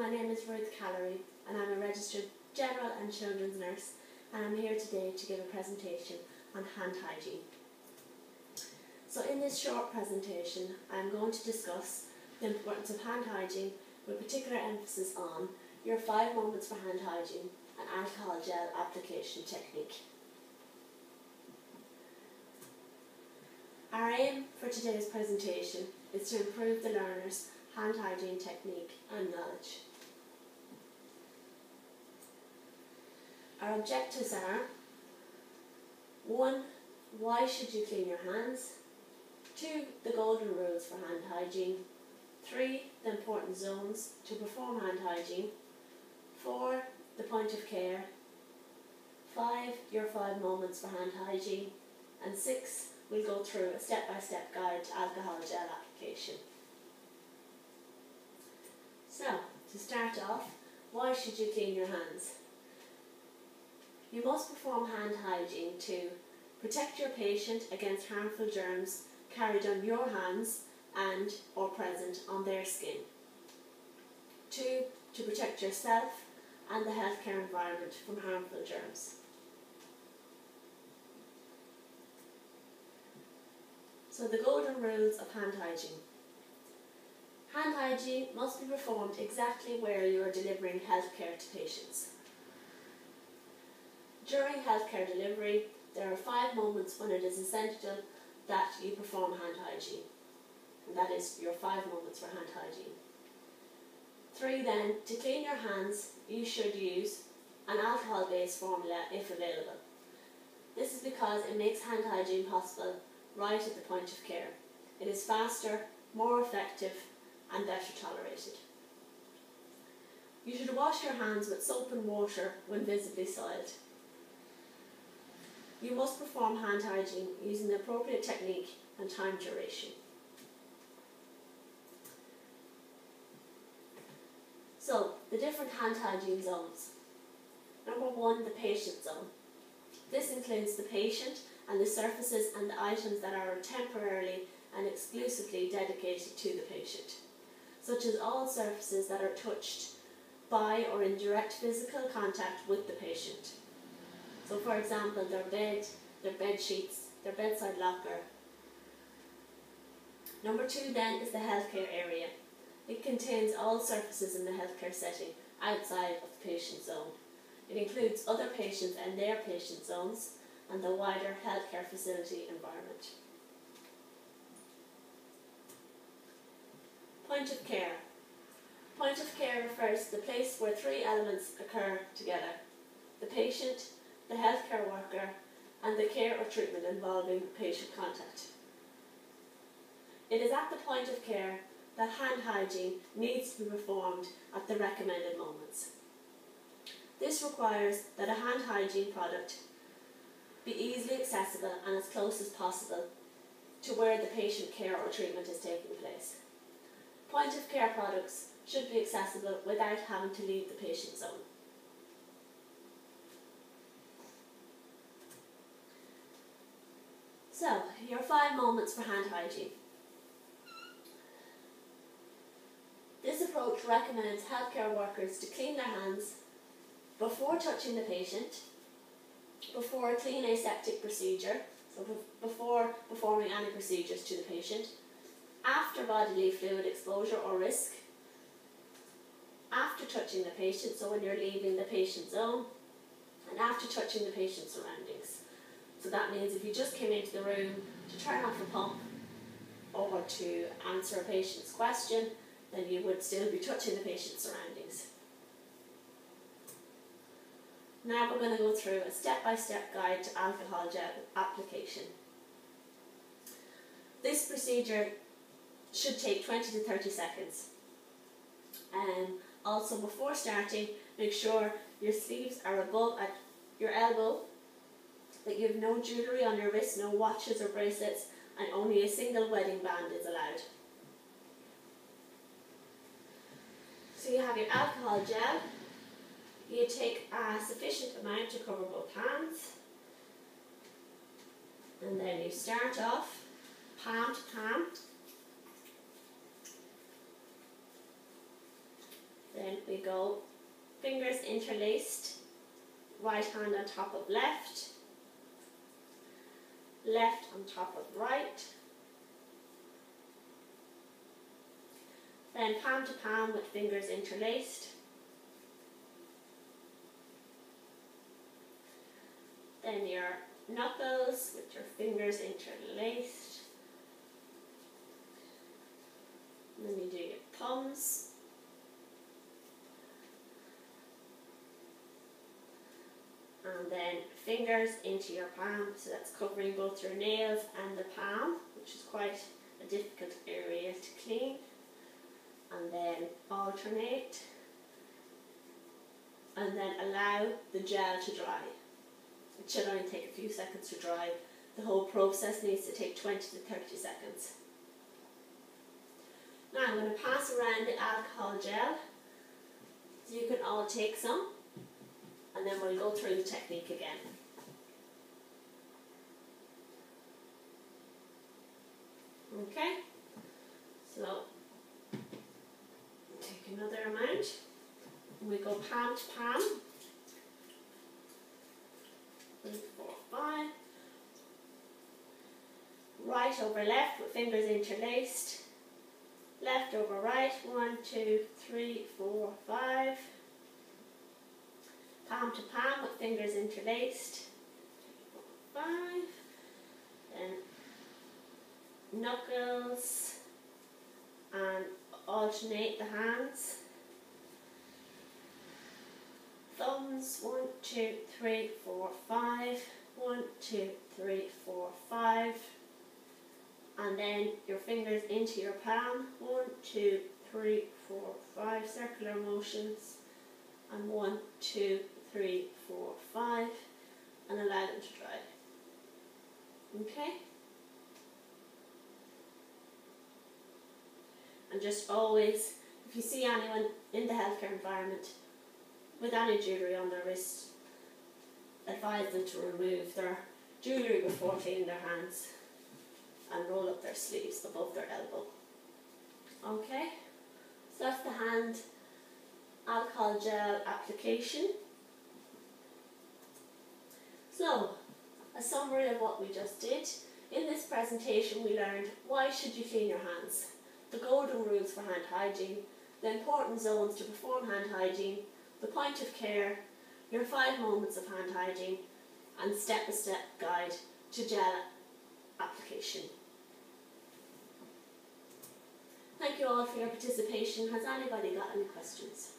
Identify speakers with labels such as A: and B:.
A: my name is Ruth Callery and I'm a registered general and children's nurse, and I'm here today to give a presentation on hand hygiene. So in this short presentation I'm going to discuss the importance of hand hygiene with particular emphasis on your 5 moments for hand hygiene and alcohol gel application technique. Our aim for today's presentation is to improve the learner's hand hygiene technique and knowledge. Our objectives are: 1. Why should you clean your hands? 2. The golden rules for hand hygiene. 3. The important zones to perform hand hygiene. 4. The point of care. 5. Your 5 moments for hand hygiene. And 6. We'll go through a step-by-step guide to alcohol gel application. So, to start off, why should you clean your hands? You must perform hand hygiene to protect your patient against harmful germs carried on your hands and or present on their skin. 2. To protect yourself and the healthcare environment from harmful germs. So the golden rules of hand hygiene. Hand hygiene must be performed exactly where you are delivering healthcare to patients. During healthcare delivery, there are 5 moments when it is essential that you perform hand hygiene. And that is your 5 moments for hand hygiene. 3 then, to clean your hands, you should use an alcohol-based formula if available. This is because it makes hand hygiene possible right at the point of care. It is faster, more effective and better tolerated. You should wash your hands with soap and water when visibly soiled. You must perform hand hygiene using the appropriate technique and time duration. So, the different hand hygiene zones. Number 1, the patient zone. This includes the patient and the surfaces and the items that are temporarily and exclusively dedicated to the patient, such as all surfaces that are touched by or in direct physical contact with the patient. So for example, their bed, their bed sheets, their bedside locker. Number 2 then is the healthcare area. It contains all surfaces in the healthcare setting outside of the patient zone. It includes other patients and their patient zones and the wider healthcare facility environment. Point of care. Point of care refers to the place where 3 elements occur together: the patient, the healthcare worker, and the care or treatment involving patient contact. It is at the point of care that hand hygiene needs to be performed at the recommended moments. This requires that a hand hygiene product be easily accessible and as close as possible to where the patient care or treatment is taking place. Point of care products should be accessible without having to leave the patient zone. So, your 5 moments for hand hygiene. This approach recommends healthcare workers to clean their hands before touching the patient, before a clean aseptic procedure, so before performing any procedures to the patient, after bodily fluid exposure or risk, after touching the patient, so when you're leaving the patient zone, and after touching the patient's surroundings. So that means if you just came into the room to turn off a pump or to answer a patient's question, then you would still be touching the patient's surroundings. Now we're going to go through a step-by-step guide to alcohol gel application. This procedure should take 20 to 30 seconds. Also, before starting, make sure your sleeves are above at your elbow, that you have no jewellery on your wrists, no watches or bracelets, and only a single wedding band is allowed. So you have your alcohol gel. You take a sufficient amount to cover both hands, and then you start off palm to palm. Then Then we go fingers interlaced, right hand on top of left, left on top of right. Then palm to palm with fingers interlaced. Then your knuckles with your fingers interlaced. And then you do your thumbs. And then fingers into your palm, so that's covering both your nails and the palm, which is quite a difficult area to clean. And then alternate. And then allow the gel to dry. It should only take a few seconds to dry. The whole process needs to take 20 to 30 seconds. Now I'm going to pass around the alcohol gel, so you can all take some, and then we'll go through the technique again. Okay, so take another amount, and we go palm to palm. 3, 4, 5. Right over left with fingers interlaced. Left over right. 1, 2, 3, 4, 5. Palm to palm with fingers interlaced. 3, 4, 5. Then knuckles and alternate the hands. Thumbs, 1, 2, 3, 4, 5. 1, 2, 3, 4, 5. And then your fingers into your palm. 1, 2, 3, 4, 5. Circular motions. And 1, 2, 3, 4, 5. And allow them to dry. Okay? And just always, if you see anyone in the healthcare environment with any jewellery on their wrist, advise them to remove their jewellery before cleaning their hands and roll up their sleeves above their elbow. Okay, so that's the hand alcohol gel application. So, a summary of what we just did. In this presentation we learned why should you clean your hands, the golden rules for hand hygiene, the important zones to perform hand hygiene, the point of care, your 5 moments of hand hygiene, and step-by-step guide to gel application. Thank you all for your participation. Has anybody got any questions?